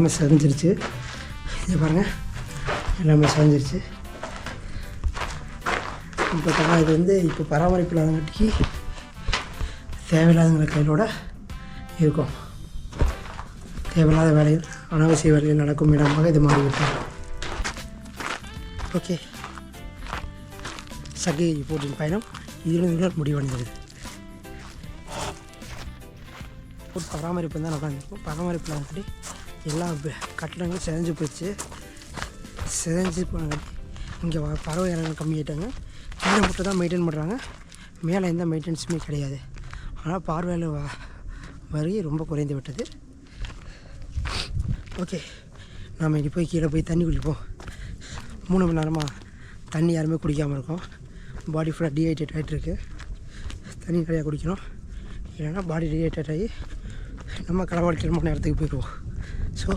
எல்லாமே செஞ்சிருச்சு. இது பாருங்கள், எல்லாமே செஞ்சிருச்சு. இப்போ இது வந்து இப்போ பராமரிப்பு இல்லாதங்காட்டிக்கு தேவையில்லாதவங்களை கையிலோட இருக்கும். தேவையில்லாத வேலைகள், அனாவசிய வேலைகள் நடக்கும் இடமாக இது மாறிவிட்டோம். ஓகே, சககிரி போட்டின் பயணம் இதில் முடிவடைந்தது. பராமரிப்பு தான் நல்லா இருந்திருக்கும். பராமரிப்பு இல்லாதங்காட்டி எல்லா கட்டடங்களும் செதஞ்சு போயிடுச்சு. செதஞ்சு போனங்காட்டி இங்கே பறவை இனங்கள் கம்மியாயிட்டாங்க. கீழே மட்டும் தான் மெயின்டைன் பண்ணுறாங்க, மேலே எந்த மெயின்டெனன்ஸுமே கிடையாது. ஆனால் பார்வையில் வரி ரொம்ப குறைந்து விட்டது. ஓகே, நாம் இங்கே போய் கீழே போய் தண்ணி குடிப்போம். 3 மணி நேரமாக தண்ணி யாருமே குடிக்காமல் இருக்கோம். பாடி ஃபுல்லாக டீஹைட்ரேட் ஆகிட்டுருக்கு. தண்ணி நிறையா குடிக்கணும், இல்லைன்னா பாடி டீஹைட்ரேட் ஆகி நம்ம களவாடிக்கிறமான இடத்துக்கு போயிடுவோம். ஸோ